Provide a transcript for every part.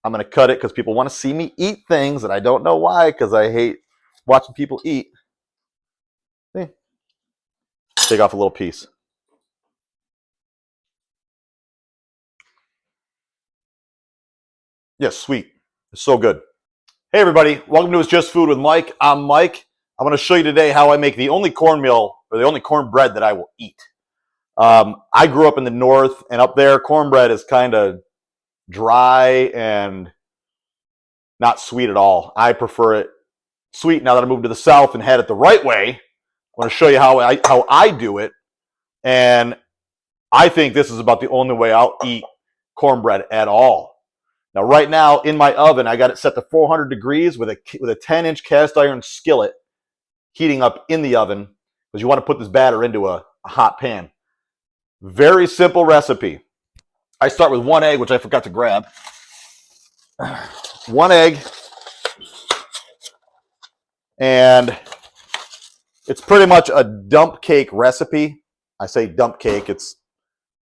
I'm going to cut it because people want to see me eat things, and I don't know why, because I hate watching people eat. See? Take off a little piece. Yes, sweet. It's so good. Hey, everybody. Welcome to It's Just Food with Mike. I'm Mike. I'm going to show you today how I make the only cornmeal, or the only cornbread that I will eat. I grew up in the north, and up there, cornbread is kind of dry and not sweet at all. I prefer it sweet now that I moved to the south and had it the right way. I want to show you how I do it, and I think this is about the only way I'll eat cornbread at all. Now, right now in my oven, I got it set to 400 degrees with a 10-inch cast iron skillet heating up in the oven because you want to put this batter into a hot pan. Very simple recipe. I start with 1 egg, which I forgot to grab. 1 egg, and it's pretty much a dump cake recipe. I say dump cake, it's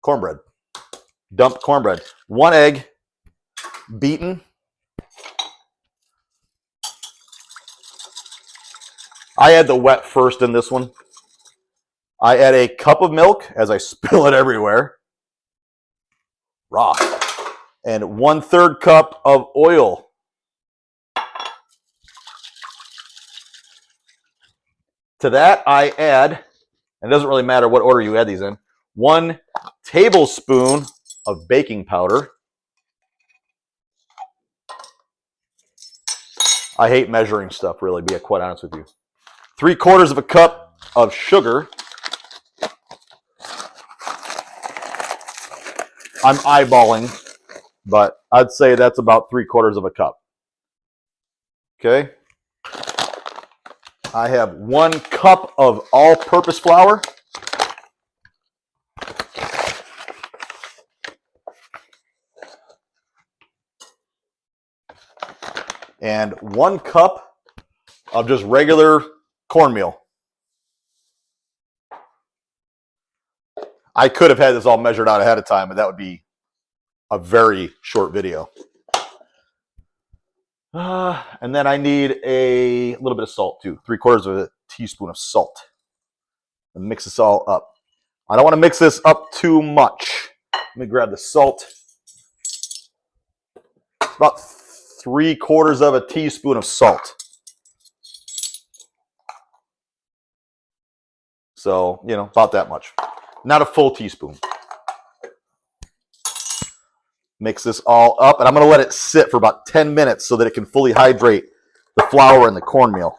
cornbread. Dumped cornbread. 1 egg, beaten. I add the wet first in this one. I add a cup of milk as I spill it everywhere. Raw. And 1/3 cup of oil. To that, I add, and it doesn't really matter what order you add these in, 1 tablespoon of baking powder. I hate measuring stuff, really, to be quite honest with you. 3/4 of a cup of sugar. I'm eyeballing, but I'd say that's about 3/4 of a cup. Okay. I have 1 cup of all-purpose flour. And 1 cup of just regular cornmeal. I could have had this all measured out ahead of time, but that would be a very short video. And then I need a little bit of salt too, 3/4 of a teaspoon of salt. And mix this all up. I don't want to mix this up too much. Let me grab the salt. It's about 3/4 of a teaspoon of salt. So, about that much. Not a full teaspoon. Mix this all up, and I'm going to let it sit for about 10 minutes so that it can fully hydrate the flour and the cornmeal.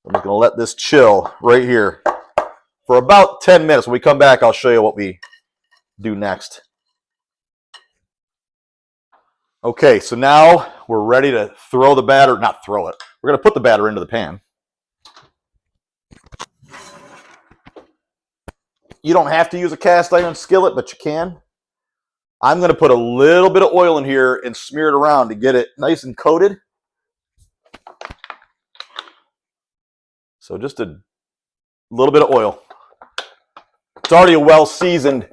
I'm just going to let this chill right here for about 10 minutes. When we come back, I'll show you what we do next. Okay, so now we're ready to throw the batter, not throw it. We're going to put the batter into the pan. You don't have to use a cast iron skillet, but you can. I'm going to put a little bit of oil in here and smear it around to get it nice and coated. So just a little bit of oil. It's already a well-seasoned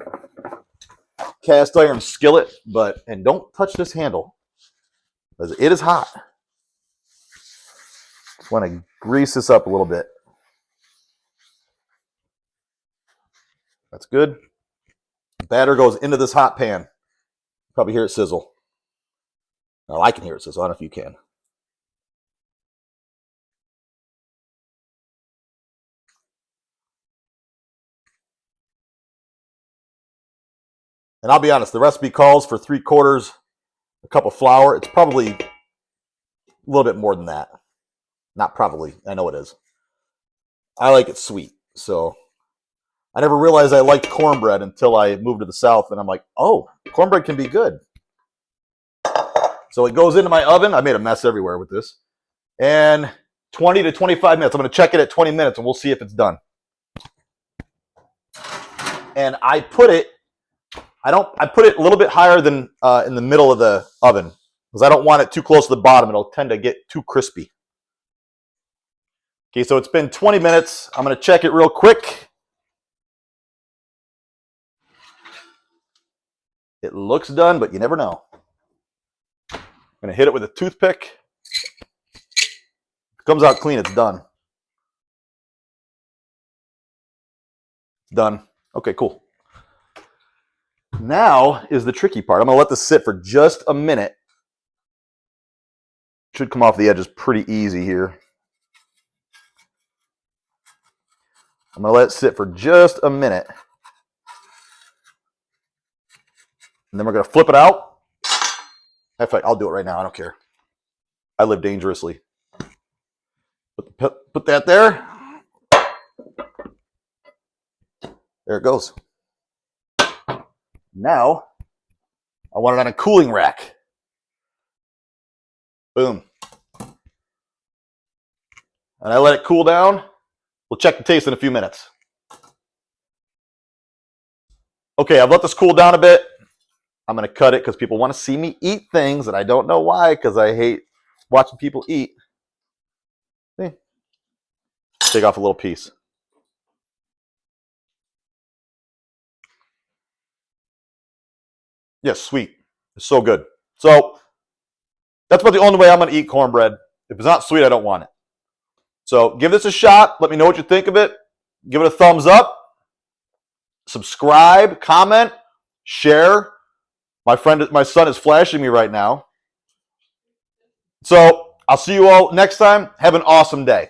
cast iron skillet, and don't touch this handle because it is hot. Just want to grease this up a little bit. That's good. Batter goes into this hot pan. Probably hear it sizzle. Well, I can hear it sizzle. I don't know if you can. And I'll be honest, the recipe calls for 3/4 a cup of flour. It's probably a little bit more than that. Not probably. I know it is. I like it sweet. So I never realized I liked cornbread until I moved to the south, and I'm like, oh, cornbread can be good. So it goes into my oven. I made a mess everywhere with this. And 20 to 25 minutes. I'm going to check it at 20 minutes, and we'll see if it's done. And I put it a little bit higher than in the middle of the oven because I don't want it too close to the bottom. It'll tend to get too crispy. Okay, so it's been 20 minutes. I'm going to check it real quick. It looks done, but you never know. I'm going to hit it with a toothpick. Comes out clean, it's done. Done. Okay, cool. Now is the tricky part. I'm going to let this sit for just a minute. Should come off the edges pretty easy here. I'm going to let it sit for just a minute. And then we're going to flip it out. In fact, I'll do it right now. I don't care. I live dangerously. Put that there. There it goes. Now, I want it on a cooling rack. Boom. And I let it cool down. We'll check the taste in a few minutes. Okay, I've let this cool down a bit. I'm going to cut it because people want to see me eat things, and I don't know why, because I hate watching people eat. See? Take off a little piece. Yes, sweet. It's so good. So that's about the only way I'm going to eat cornbread. If it's not sweet, I don't want it. So give this a shot. Let me know what you think of it. Give it a thumbs up. Subscribe, comment, share. My son is flashing me right now. So I'll see you all next time. Have an awesome day.